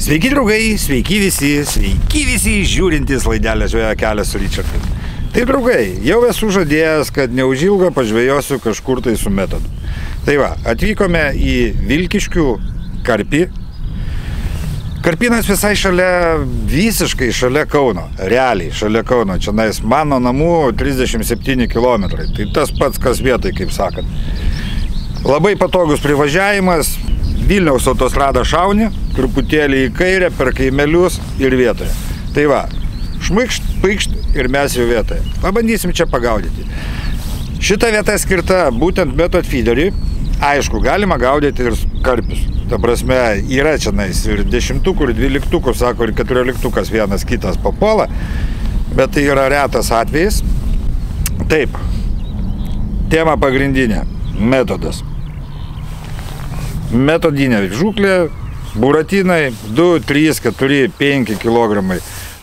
Sveiki draugai, sveiki visi žiūrintys laidelę Žvejo kelias su Richardu. Tai draugai, jau esu žadėjęs, kad neužilgo pažvejosiu kažkur tai su metodu. Tai va, atvykome į Vilkiškių Karpį. Karpinas visai šalia, visiškai šalia Kauno, realiai šalia Kauno. Čia mano namų 37 km. Tai tas pats kas vietai, kaip sakant. Labai patogus privažiavimas. Vilniaus autostrada šauni, truputėlį į kairę, per kaimelius ir vietoje. Tai va, šmikšt, paikšt ir mes jau vietoje. Pabandysim čia pagaudyti. Šita vieta skirta būtent method feederiui. Aišku, galima gaudyti ir karpius. Ta prasme, yra čia ir 10, ir 12, sako, ir 14 vienas kitas papuola. Bet tai yra retas atvejis. Taip, tema pagrindinė – metodas. Metodinė žūklė, buratinai 2, 3, 4, 5 kg.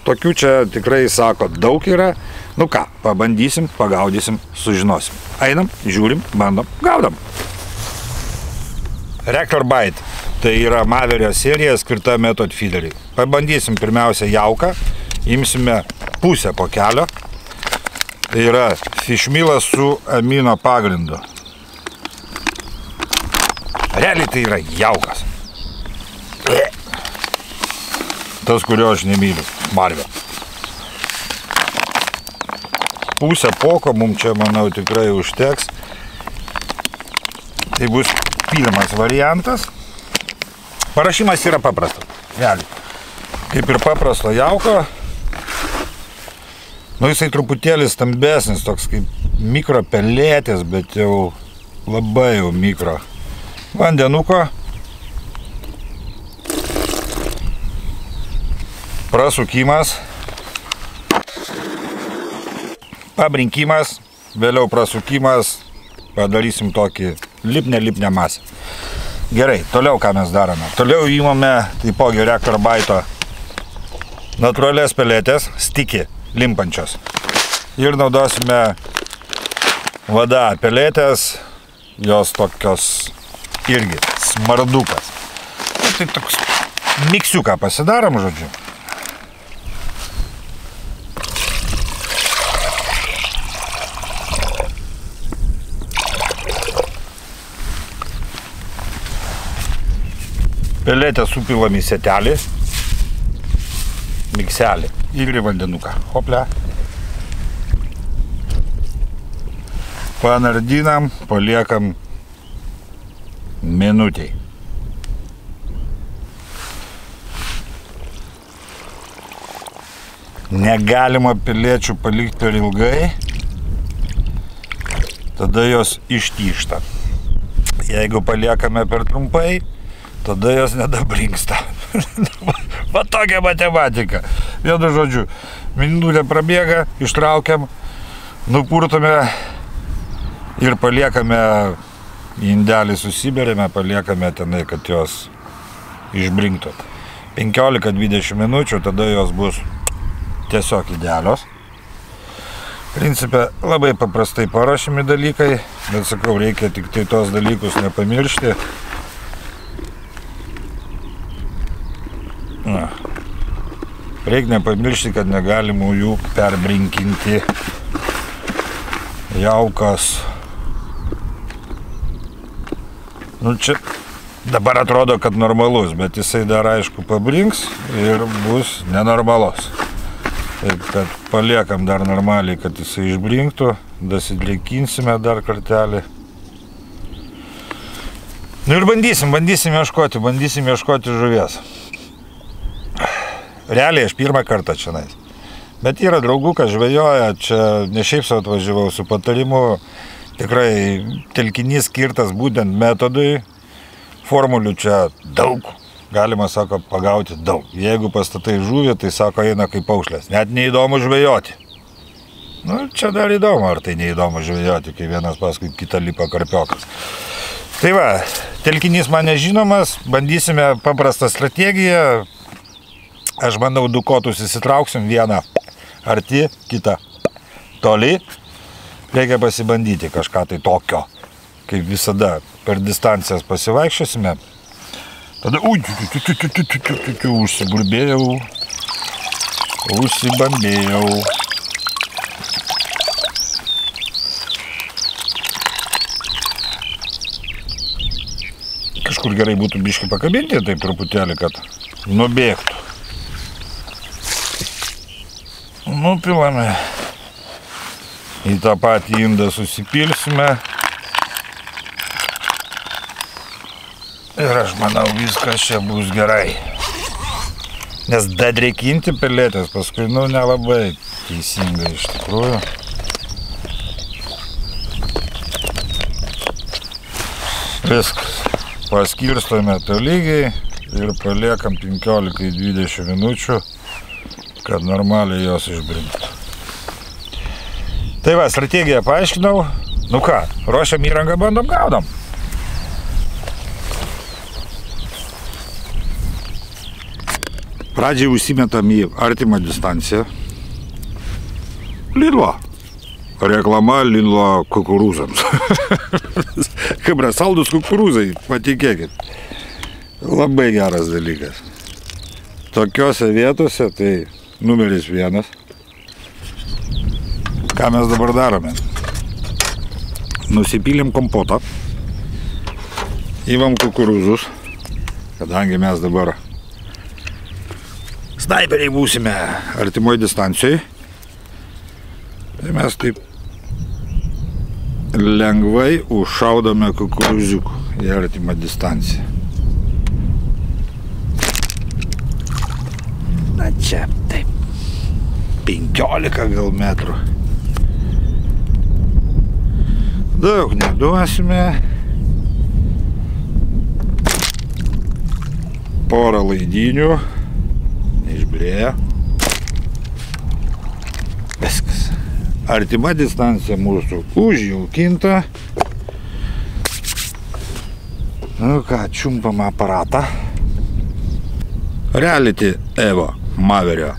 Tokių čia tikrai, sako, daug yra. Nu ką, pabandysim, pagaudysim, sužinosim. Einam, žiūrim, bandom, gaudam. Rector Bite. Tai yra Maverio serija skirta method feederiui. Pabandysim pirmiausia jauką. Imsime pusę pokelio. Tai yra fišmilas su amino pagrindu. Realiai tai yra jaukas. Tas, kurio aš nemyliu. Marvio. Pusę poko mums čia, manau, tikrai užteks. Tai bus pirmas variantas. Parašymas yra paprastas. Realiai. Kaip ir paprasto jauko. Nu, jisai truputėlis stambesnis, toks kaip mikro pelėtis, bet jau labai jau mikro. Vandenuko, prasukimas, pabrinkimas, vėliau prasukimas, padarysim tokį lipnę masę. Gerai, toliau ką mes darome? Toliau įmame taipogi Rector Bite natūralias pelėtės, sticky, limpančios. Ir naudosime vada pelėtės, jos tokios irgi smardukas. Tai toks miksiuką pasidarom, žodžiu. Pelėtę supilam į setelį, mikselį ir į vandenuką. Hoplia. Panardinam, paliekam minutei. Negalima pelėčių palikti per ilgai, tada jos ištyšta. Jeigu paliekame per trumpai, tada jos nedabrinksta. Va tokia matematika. Vienu žodžiu, minutė prabėga, ištraukiam, nupurtome ir paliekame į indelį, susiberiame, paliekame tenai, kad jos išbrinktų. 15-20 minučių, tada jos bus tiesiog idealios. Principe, labai paprastai paruošiami dalykai, bet sakau, reikia tik tai tos dalykus nepamiršti. Reikia nepamiršti, kad negalima jų perbrinkinti. Jaukas. Nu, čia dabar atrodo, kad normalus, bet jisai dar aišku pabrinks ir bus nenormalus. Taip, kad paliekam dar normaliai, kad jisai išbrinktų, dasidrėkinsime dar kartelį. Nu ir bandysim ieškoti žuvies. Realiai aš pirmą kartą čionais. Bet yra draugų, kas žvejoja, čia ne šiaip sau atvažiavau su patarimu. Tikrai telkinys skirtas būtent metodui. Formulių čia daug. Galima, sako, pagauti daug. Jeigu pastatai žuvį, tai, sako, eina kaip paukšlės. Net neįdomu žvejoti. Nu, čia dar įdomu, ar tai neįdomu žvejoti, kai vienas paskui kitą lipa karpiokas. Tai va, telkinys man nežinomas. Bandysime paprastą strategiją. Aš manau, 2 kotus įsitrauksim. Vieną arti, kitą toli. Reikia pasibandyti kažką tai tokio, kaip visada per distancijas pasivaikščiosime. Tada, užsibambėjau. Kažkur gerai būtų biškį pakabinti, taip truputėlį, kad nubėgtų. Nupilame. Į tą patį indą susipilsime. Ir aš manau, viskas čia bus gerai. Nes dadrėkinti pelėtės paskui, nelabai teisingai iš tikrųjų. Viskas. Paskirstome tolygiai ir paliekam 15-20 minučių, kad normaliai jos išbrintų. Tai va, strategiją paaiškinau. Nu ką, ruošiam įrangą, bandom, gaudom. Pradžiai užsimetam į artimą distanciją. Lidlo. Reklama Lidlo kukurūzams. Kabra, saldus kukurūzai, patikėkit. Labai geras dalykas. Tokiose vietose tai numeris 1. Ką mes dabar darome? Nusipylėm kompotą. Įvam kukurūzus, kadangi mes dabar snaiperiai būsime artimoj distancijoje. Tai mes taip lengvai užšaudome kukurūziukų į artimą distanciją. Na čia taip 15 gal metrų. Daug neduosime. Porą laidinių. Neišbirėja. Viskas. Artima distancija mūsų užjaukinta. Nu ką, čiumpam aparatą. Reality Evo Maverio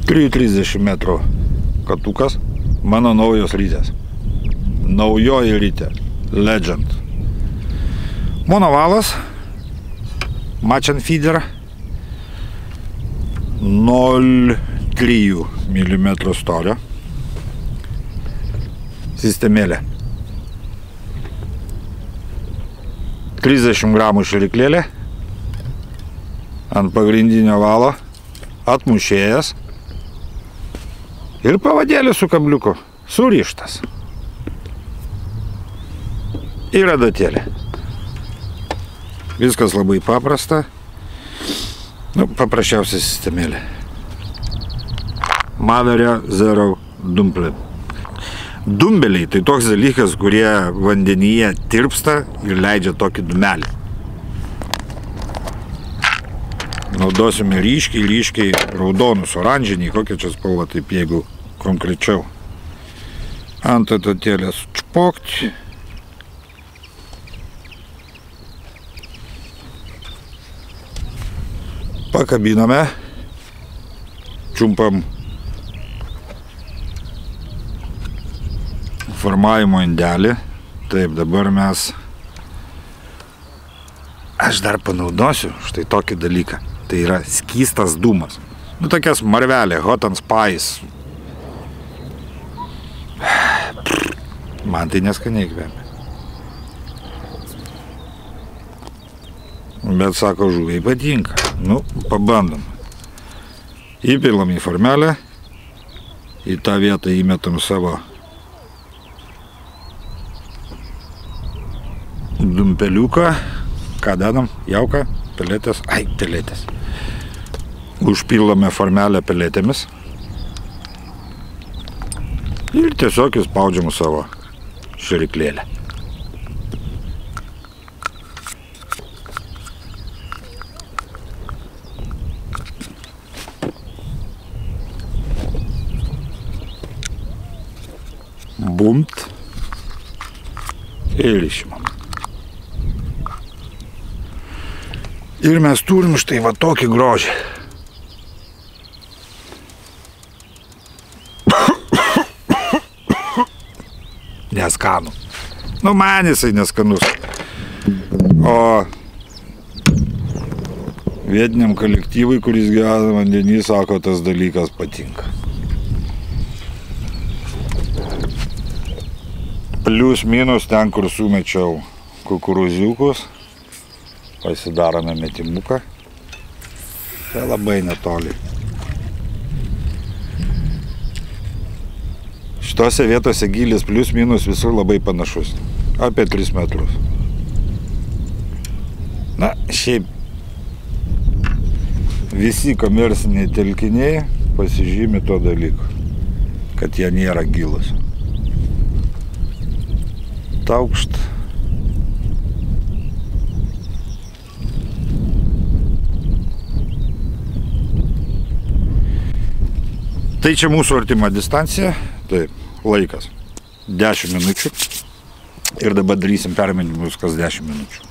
330 metrų katukas. Mano naujos rytės. Naujoji rytė. Legend. Monovalas. Match and feeder. 0,3 mm storio. Sistemėlė. 30 gramų širiklėlė. Ant pagrindinio valo. Atmušėjas. Ir pavadėlis su kabliuku. Surištas. Ir adatėlė. Viskas labai paprasta. Nu, paprasčiausia sistemėlė. Maverio Zero dumplė. Dumbeliai tai toks dalykas, kurie vandenyje tirpsta ir leidžia tokį dumelį. Naudosime ryškiai raudonus, oranžiniai, kokia čia spalva, taip jeigu konkrečiau. Ant adatėlės čpokti. Pakabiname, čiumpam formavimo indelį. Taip, dabar mes... Aš dar panaudosiu štai tokį dalyką. Tai yra skystas dūmas. Nu, tokias marvelė, hot and spice. Man tai neskaniai kvepia. Bet, sako, žuviai patinka. Nu, pabandom. Įpilam į formelę. Į tą vietą įmetam savo dumpeliuką. Ką dedam? Jauką? Pelėtės? Ai, pelėtės. Užpilame formelę pelėtėmis. Ir tiesiog įspaudžiam savo širiklėlę. Bumt. Ir išimam. Ir mes turim štai va tokį grožį. Neskanų. Nu, man jisai neskanus. O Vietiniam kolektyvui, kuris gyvena vandenį, sako, tas dalykas patinka. Plius minus ten, kur sumečiau kukurūziukus, pasidarome metimuką. Tai labai netoli. Šitose vietose gylis plius minus visur labai panašus. Apie 3 metrus. Na, šiaip visi komerciniai telkiniai pasižymi to dalyko, kad jie nėra gilus. Taukšt. Tai čia mūsų artima distancija, tai laikas 10 minučių ir dabar darysim permetimus kas 10 minučių.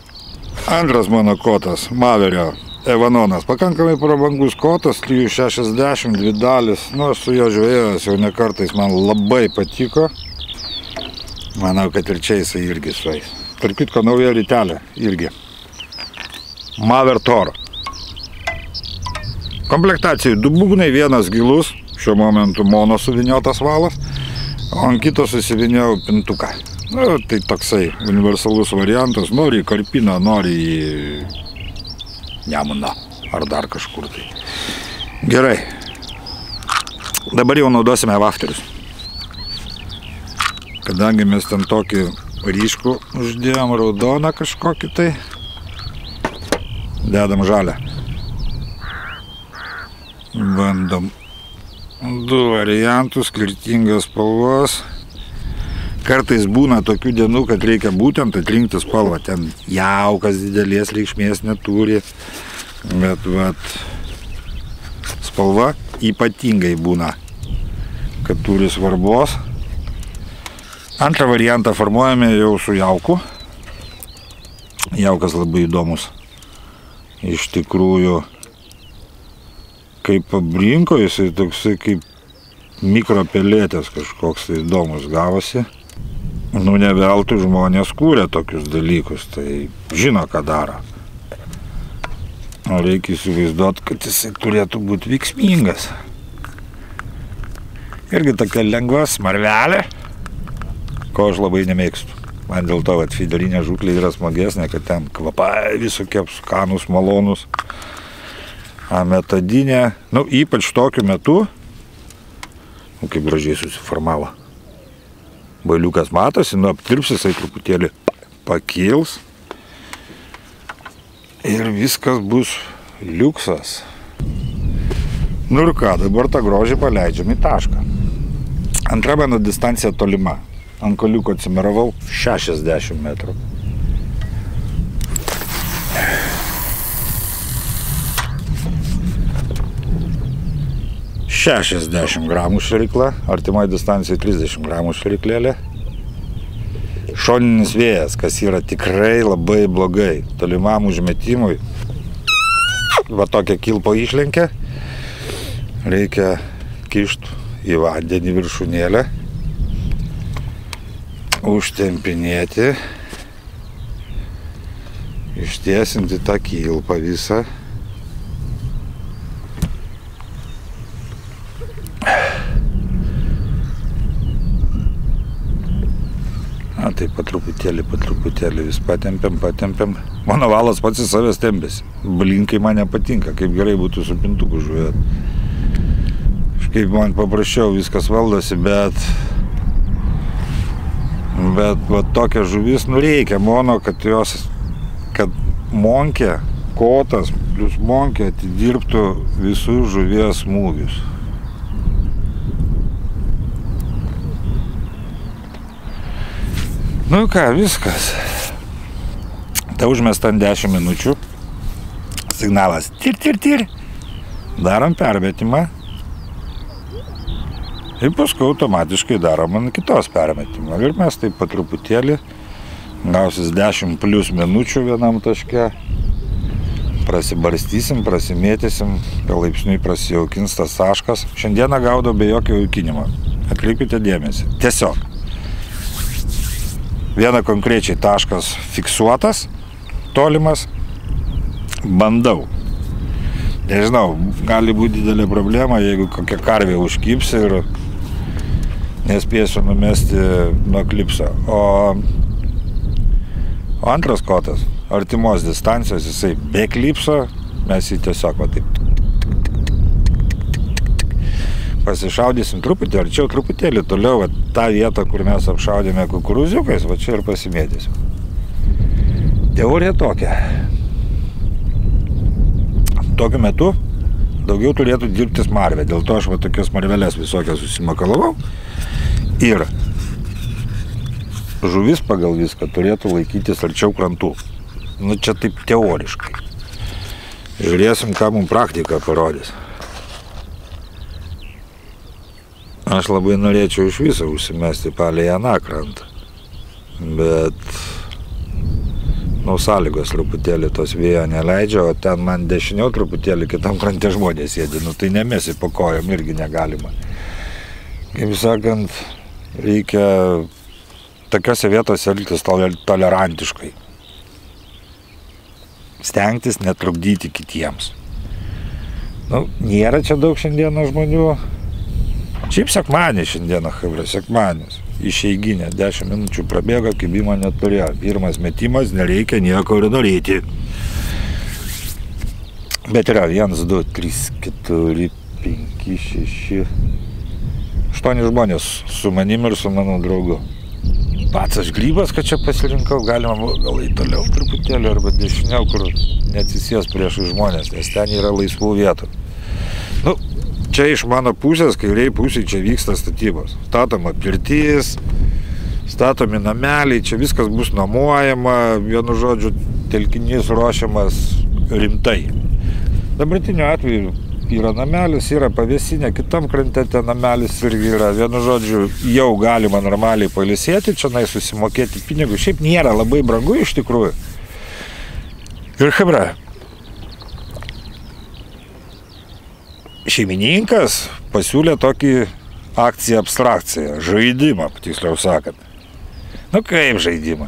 Antras mano kotas, Maverio Evanonas, pakankamai prabangus kotas, 360, 2 dalis, nu aš su jo žvejojęs jau ne kartais, man labai patiko, manau, kad ir čia jisai irgi sueis. Tarp kitko, nauja rytelė irgi, Maver Toro. Komplektacijai 2 būgnai, vienas gilus, šiuo momentu mono suviniotas valas, o ant kito susiviniau pintuką. Nu, tai toksai universalus variantas, nori į Karpiną, nori į Nemuną ar dar kažkur tai. Gerai. Dabar jau naudosime vafterius. Kadangi mes ten tokį ryškų uždėjom raudoną kažkokį tai, dedam žalią. Bandom 2 variantus, skirtingas spalvos. Kartais būna tokių dienų, kad reikia būtent atrinkti spalvą. Ten jaukas didelės reikšmės neturi, bet spalva ypatingai būna, kad turi svarbos. Antrą variantą formuojame jau su jauku. Jaukas labai įdomus. Iš tikrųjų, kaip pabrinko, jisai toksai kaip mikropelėtės kažkoks tai įdomus gavosi. Nu, ne veltui žmonės kūrė tokius dalykus, tai žino, ką daro. O reikia įsivaizduoti, kad jisai turėtų būti veiksmingas. Irgi tokia lengva smarvelė, ko aš labai nemėgstu. Man dėl to, kad fiderinė žūklė yra smagesnė, kad ten kvapai visokie skanus, malonus. A metadinė, nu, ypač tokiu metu, nu, kaip gražiai susiformavo. Bailiukas matosi, nu, aptirps jisai truputėlį pakils ir viskas bus liuksas. Nu ir ką, dabar tą grožį paleidžiam į tašką. Antra mano distancija tolima. Ant koliuko atsimeravau 60 metrų. $60 gramų šerikla, artimai distancijai 30 gramų šeriklėlė. Šoninis vėjas, kas yra tikrai labai blogai. Tolimam užmetimui, va tokia kilpo išlenkia, reikia kišti į vandenį viršūnėlę, užtempinėti, ištiesinti tą kilpą visą. Tai po truputėlį vis patempiam. Mano valas pats į savęs tempėsi. Blinkai man nepatinka, kaip gerai būtų su pintuku žuvėt. Kažkaip man paprasčiau viskas valdosi, bet va tokia žuvis, nu reikia mono, kad monkė, kotas plus monkė atidirbtų visus žuvies smūgius. Nu ką, viskas. Ta užmesta ant 10 minučių. Signalas tir. Darom permetimą. Ir paskui automatiškai darom ant kitos permetimą. Ir mes taip po truputėlį gausis 10 plius minučių vienam taške. Prasibarstysim, prasimėtysim, palaipsniui prasijaukins tas taškas. Šiandieną gaudau be jokio jaukinimo. Atkreipkite dėmesį. Tiesiog. Viena konkrečiai taškas fiksuotas, tolimas, bandau Nežinau, gali būti didelė problema, jeigu kokia karvė užkipsi ir nespėsiu numesti nuo klipso. O antras kotas, artimos distancijos, jisai be klipso, mes jį tiesiog va taip pasišaudysim truputį arčiau, truputėlį toliau, va, tą vietą, kur mes apšaudėme kukurūziukais, va čia ir pasimėtysim. Teorija tokia. Tokiu metu daugiau turėtų dirbti smarvė, dėl to aš va tokias smarvelės visokias susimakalavau ir žuvis pagal viską turėtų laikytis arčiau krantų. Nu čia taip teoriškai. Žiūrėsim, ką mums praktika parodys. Aš labai norėčiau iš viso užsimesti palei aną krantą, bet sąlygos truputėlį tos vėjo neleidžia, o ten man dešiniau truputėlį kitam krante žmonės sėdi, tai nemesi po kojom irgi negalima. Kaip sakant, reikia tokiose vietose elgtis tolerantiškai. Stengtis netrukdyti kitiems. Nėra čia daug šiandieną žmonių. Šiaip sekmanį šiandieną, hebra, sekmanis. Išeiginė, 10 minučių prabėgo, kibimo neturėjo. Pirmas metimas, nereikia nieko ir norėti. Bet yra 1, 2, 3, 4, 5, 6, 8 žmonės su manim ir su mano draugu. Pats aš grybas, kad čia pasirinkau, galima gal į toliau truputėlį arba dešiniau, kur neatsisės prieš žmonės, nes ten yra laisvų vietų. Čia iš mano pusės, kairiai pusėje čia vyksta statybos. Statoma pirtis, statomi nameliai, čia viskas bus nuomojama, vienu žodžiu, telkinys ruošiamas rimtai. Dabartiniu atveju yra namelis, yra pavėsinė, kitam krante ten namelis irgi yra. Vienu žodžiu, jau galima normaliai pailsėti, čia susimokėti pinigų. Šiaip nėra labai brangu iš tikrųjų. Ir hebra. Šeimininkas pasiūlė tokį akciją abstrakciją, žaidimą, tiksliau sakant. Kaip žaidimą?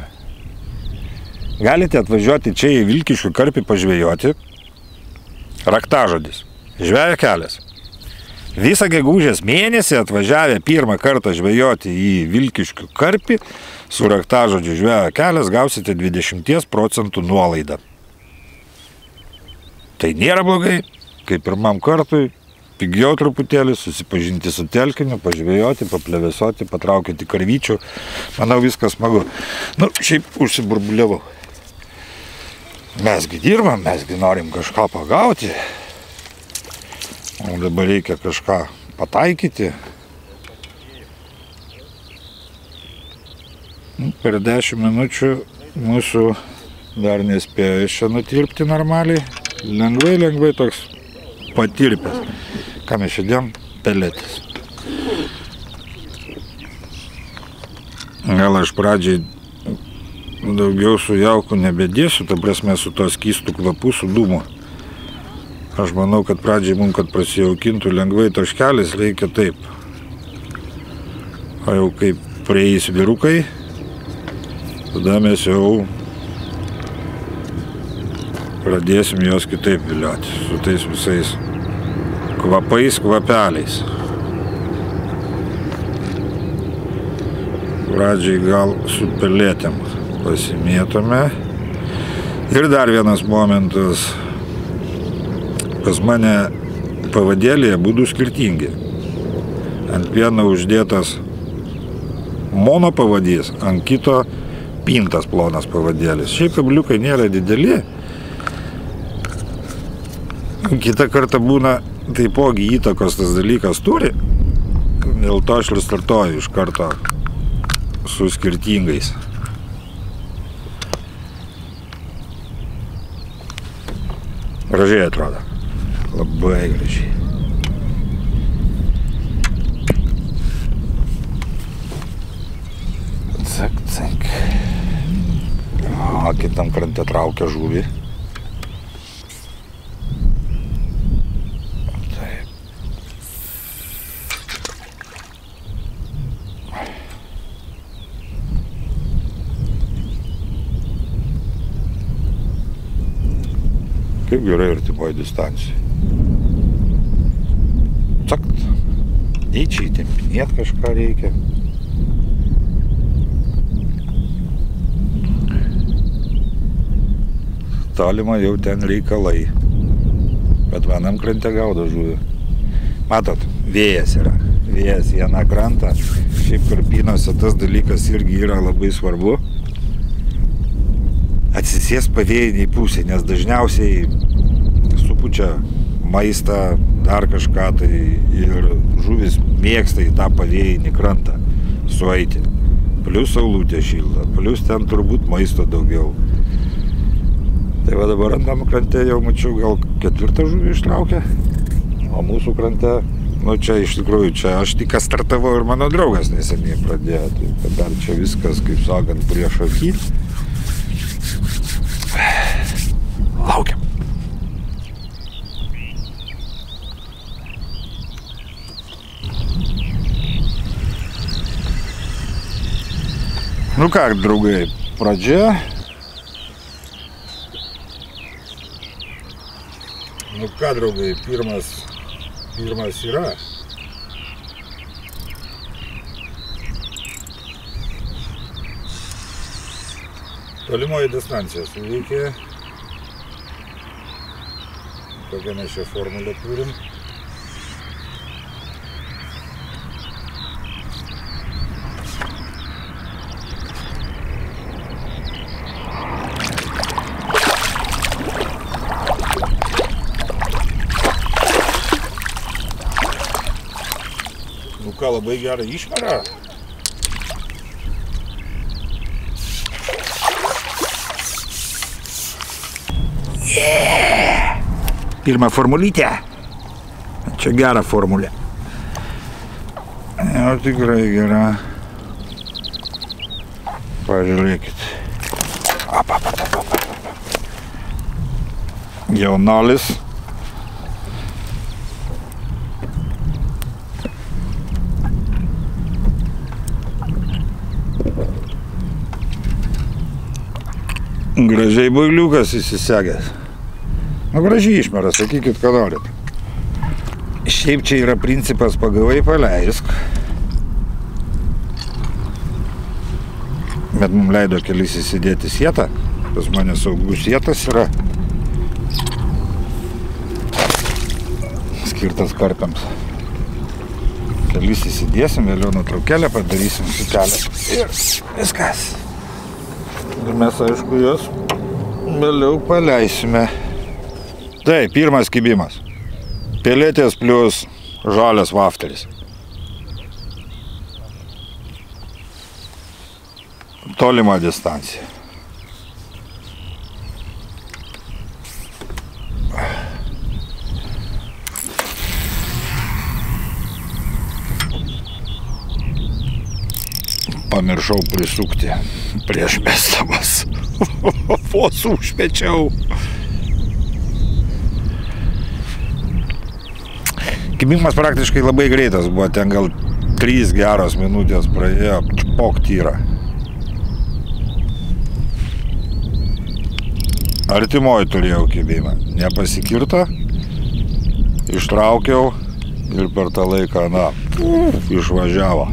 Galite atvažiuoti čia į Vilkiškių karpį pažvejoti. Raktažodis. Žvejo kelias. Visą gegužės mėnesį atvažiavę pirmą kartą žvejoti į Vilkiškių karpį su raktažodžiu žvejo kelias gausite 20% nuolaidą. Tai nėra blogai, kaip pirmam kartui. Pigiau truputėlį, susipažinti su telkiniu, pažvejoti, paplevėsoti, patraukyti karvyčių. Manau, viskas smagu. Šiaip užsiburbuliavau. Mesgi dirbam, mesgi norim kažką pagauti. O dabar reikia kažką pataikyti. Per 10 minučių mūsų dar nespėjo iš čia nutirpti normaliai. Lengvai toks patirpęs. Ką mes šiandien? Peletis. Gal aš pradžiai daugiau su jauku nebedėsiu, ta prasme su to skystų kvapų, su dūmu. Aš manau, kad pradžiai mums, kad prasijaukintų lengvai taškelis, reikia taip. O jau kaip prieis vyrukai, tada mes jau pradėsim jos kitaip vilioti, su tais visais kvapais, kvapeliais. Pradžiai gal su pelėtėm pasimėtome. Ir dar vienas momentas. Pas mane pavadėlėje būdų skirtingi. Ant vieno uždėtas mono pavadys, ant kito pintas plonas pavadėlis. Šiaip kabliukai nėra dideli. Kitą kartą būna taipogi įtakos tas dalykas turi, dėl to aš startuoju iš karto su skirtingais. Gražiai atrodo, labai gražiai. Cak. O, kitam krante traukia žuvį. Kaip gerai artimoj distancijai. Cakt. Dėčiai tempinėt kažką reikia. Tolima jau ten reikalai. Bet vienam krante gaudo žuvį. Matot, vėjas yra. Vėjas vieną krantą. Šiaip karpynuose tas dalykas irgi yra labai svarbu. Atsisės pavėjiniai pusė, nes dažniausiai supučia maistą, dar kažką tai ir žuvis mėgsta į tą pavėjinį krantą sueiti. Plius saulutė šilta, plius ten turbūt maisto daugiau. Tai va dabar antam krante jau mačiau gal 4 žuvį ištraukę, o mūsų krante, nu čia iš tikrųjų, čia aš tik startavau ir mano draugas neseniai pradėjo, tai dar čia viskas, kaip sakant, prieš akį. Laukiam. Nu ką, draugai, pradžia. Nu ką, draugai, pirmas yra. Tolimoji distancija suveikė. Kokią mes šią formulę turim. Nu ką, labai gerą išmerą. Pirma formulytė. Čia gera formulė. Jau tikrai gera. Pažiūrėkit. Jaunolis. Gražiai builiukas įsisegęs. Nu, gražiai išmera, sakykit, ką norit. Šiaip čia yra principas pagavai paleisk. Bet mums leido kelis įsidėti sietą. Pas mane saugus sietas yra. Skirtas karpiams. Kelis įsidėsim, vėliau nuotraukėlę padarysim sutelę. Ir viskas. Ir mes, aišku, juos vėliau paleisime. Tai, pirmas kibimas. Pelėtės plius žalias vafteris. Tolima distancija. Pamiršau prisukti prieš mestamas. Vos užmečiau. Kibimas praktiškai labai greitas buvo, ten gal 3 geros minutės praėjo, čpok tyra. Artimoj turėjau kibimą, nepasikirto, ištraukiau ir per tą laiką, išvažiavo.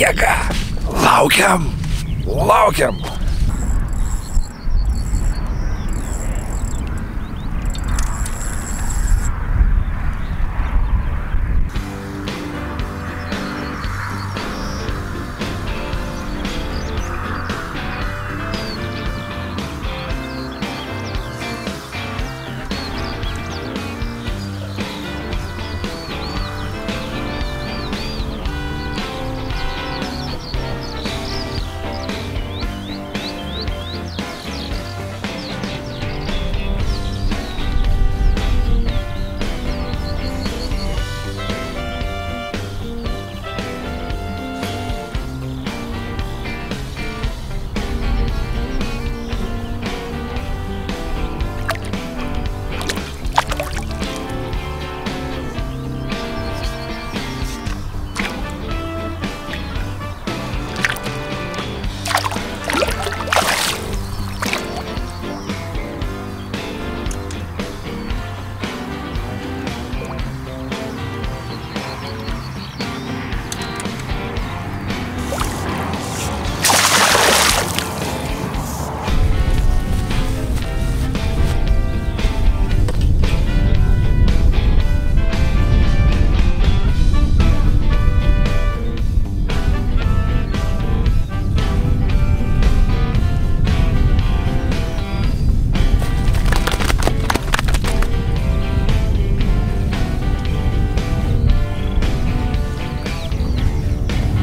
Jėga, laukiam.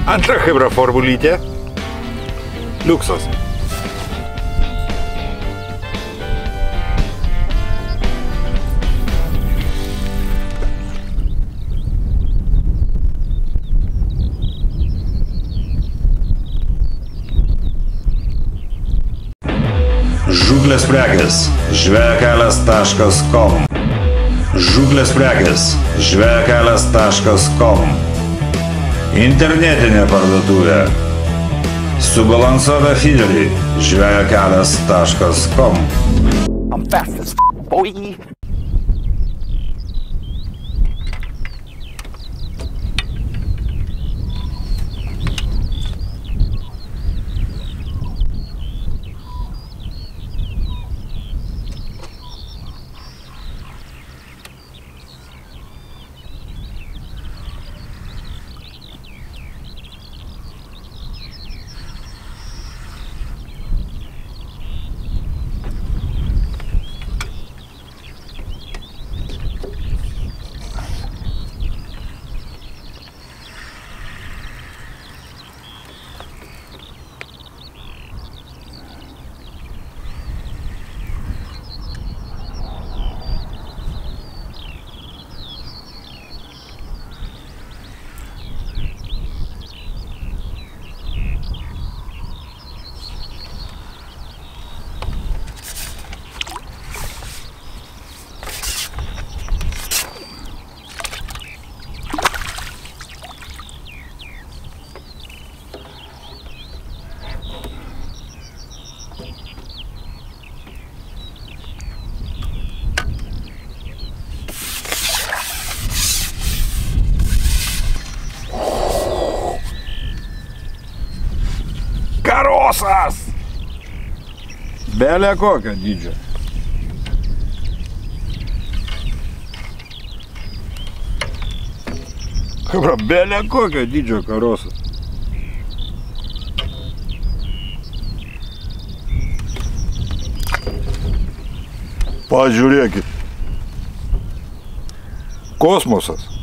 Antra chebra formulytė. Liuksas. Žūklės prekės žvejakelias.com. Žūklės prekės žvejakelias.com. Internetinė parduotuvė. Subalansuota fideriai žvejakelias.com. I'm fast as boy. Karosas! Belė kokio dydžio. Belė kokio dydžio karosas. Pažiūrėkit. Kosmosas.